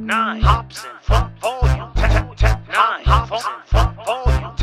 9 hops and funk volume. 9 hops and funk volume.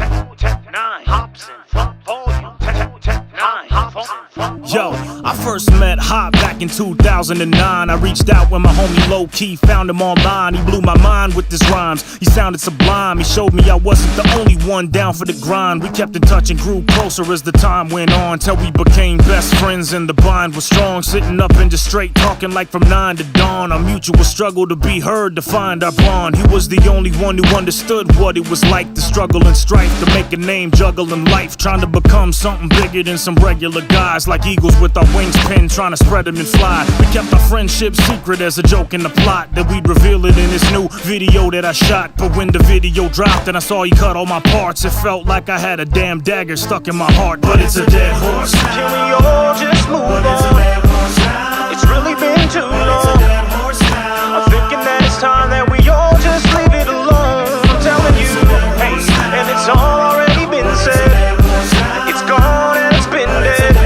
9 hops and funk volume. 9 hops and funk. Yo, I first met Hop back in 2009. I reached out when my homie Low Key found him online. He blew my mind with his rhymes. He sounded sublime. He showed me I wasn't the only one down for the grind. We kept in touch and grew closer as the time went on, till we became best friends and the bond was strong. Sitting up and just straight talking like from 9 to dawn. Our mutual struggle to be heard, to find our bond. He was the only one who understood what it was like to struggle and strife, to make a name juggling life, trying to become something bigger than some regular guys, like eagles with our wings pinned, trying to spread them and fly. We kept our friendship secret as a joke in the plot, that we'd reveal it in this new video that I shot. But when the video dropped and I saw he cut all my parts, it felt like I had a damn dagger stuck in my heart. But it's a dead horse. Can we all just move on? It's a dead horse now. It's really been too long. It's a dead horse now. I'm thinking that it's time that we all just leave it alone. I'm telling you, hey, and it's already been said. It's gone and it's been dead.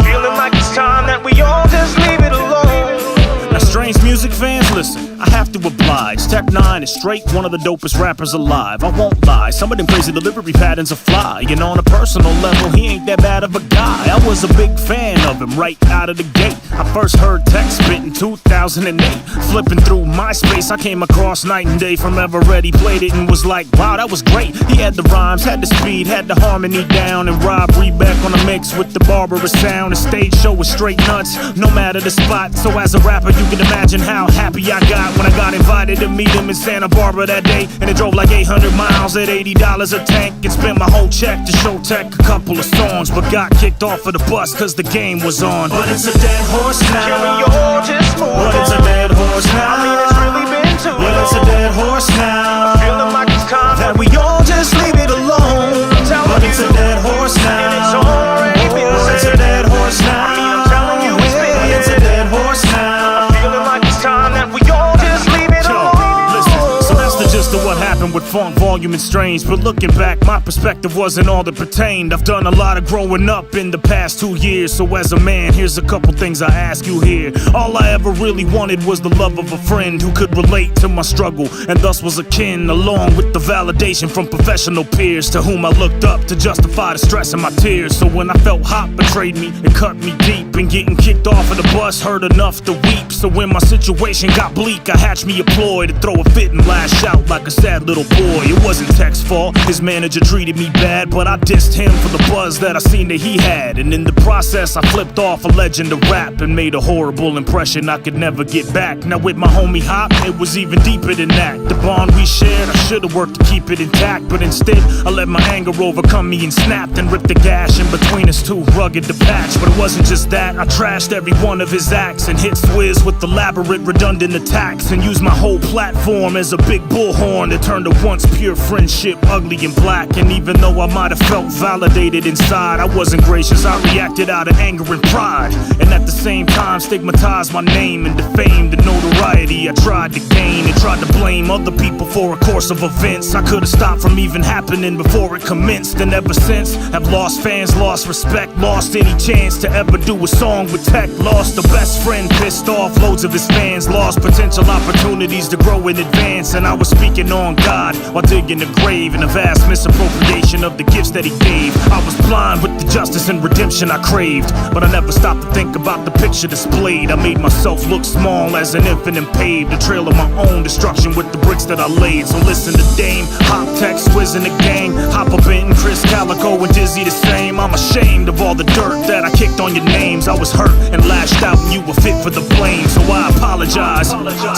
Feeling like it's time that we all just leave it alone. Now, strange music fans, listen, I have to oblige. Tech 9 is straight one of the dopest rappers alive. I won't lie, some of them crazy delivery patterns are fly. And on a personal level, he ain't that bad of a guy. I was a big fan of him right out of the gate. I first heard Tech spit in 2008. Flipping through MySpace, I came across Night and Day from Ever Ready. Played it and was like, wow, that was great. He had the rhymes, had the speed, had the harmony down. And Rob Rebeck on the mix with the barbarous sound. The stage show was straight nuts, no matter the spot. So as a rapper, you can imagine how happy I got when I got invited to meet him in Santa Barbara that day. And it drove like 800 miles at $80 a tank. And spent my whole check to show Tech a couple of songs, but got kicked off of the bus cause the game was on. But it's a dead horse now. Can we all just move on? But it's a dead horse now. I mean, it's really been too long. Well, it's a dead horse now. Feeling like it's time that we all just leave it alone. But it's a dead horse now. and it's already been Oh, it's said. a dead horse now. I mean, I'm telling you, it's been Yeah, it's a dead horse now. Feeling like it's time that we all just leave it Yo, alone. listen, so that's the gist of what happened with Funk Volume and Strange. But looking back, my perspective wasn't all that pertained. I've done a lot of growing up in the past 2 years. So as a man, here's a couple things I ask you here. All I ever really wanted was the love of a friend who could relate to my struggle, and thus was akin, along with the validation from professional peers to whom I looked up to justify the stress and my tears. So when I felt Hop betrayed me and cut me deep, and getting kicked off of the bus hurt enough to weep. So when my situation got bleak, I hatched me a ploy to throw a fit and lash out like a sad little boy. It wasn't Tech's fault, his manager treated me bad, but I dissed him for the buzz that I seen that he had. And in the process, I flipped off a legend of rap and made a horrible impression I could never get back. Now with my homie Hop, it was even deeper than that. The bond we shared, I should've worked to keep it intact, but instead I let my anger overcome me and snapped and ripped the gash in between us, too rugged to patch. But it wasn't just that, I trashed every one of his acts and hit Swizz with elaborate redundant attacks, and used my whole platform as a big bullhorn to turn the once pure friendship ugly and black. And even though I might have felt validated inside, I wasn't gracious, I reacted out of anger and pride, and at the same time stigmatized my name and defamed the notoriety I tried to gain, and tried to blame other people for a course of events I could've stopped from even happening before it commenced. And ever since, have lost fans, lost respect, lost any chance to ever do a song with Tech, lost a best friend, pissed off loads of his fans, lost potential opportunities to grow in advance. And I was speaking on God while digging a grave, in a vast misappropriation of the gifts that he gave. I was blind with the justice and redemption I craved, but I never stopped to think about the picture displayed. I made myself look small as an infant and paved a trail of my own destruction with the bricks that I laid. So listen to Dame, Hop, Tech, Swizz and the gang, Hopper, Benton, Chris, Calico and Dizzy the same. I'm ashamed of all the dirt that I kicked on your names. I was hurt and lashed out and you were fit for the blame, so I apologize,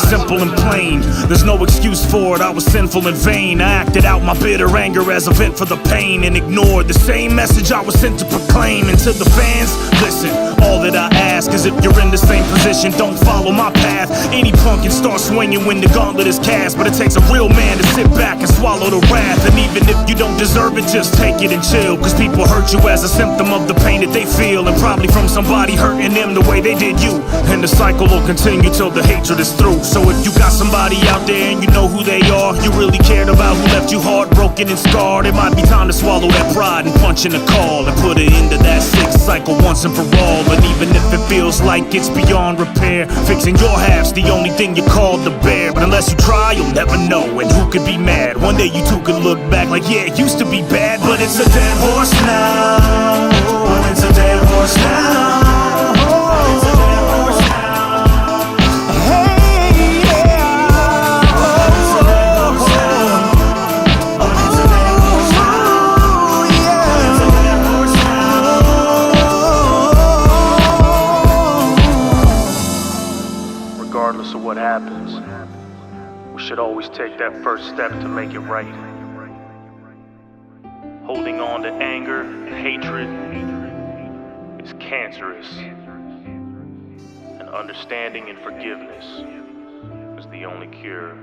simple and plain. There's no excuse for it, I was sinful in vain. I acted out my bitter anger as a vent for the pain, and ignored the same message I was sent to proclaim. And to the fans, listen, all that I ask is if you're in the same position, don't follow my path. Any punk can start swinging when the gauntlet is cast, but it takes a real man to sit back and swallow the wrath. And even if you don't deserve it, just take it and chill, cause people hurt you as a symptom of the pain that they feel, and probably from somebody hurting them the way they did you. And the cycle will continue till the hatred is through. So if you got somebody out there and you know who they are, you really care scared about who left you heartbroken and scarred. It might be time to swallow that pride and punch in the call and put an end to that sick cycle once and for all. And even if it feels like it's beyond repair, fixing your half's the only thing you're called to bear. But unless you try, you'll never know, and who could be mad? One day you two could look back like, yeah, it used to be bad, but it's a dead horse now. It's a dead horse now. Regardless of what happens, we should always take that first step to make it right. Holding on to anger and hatred is cancerous, and understanding and forgiveness is the only cure.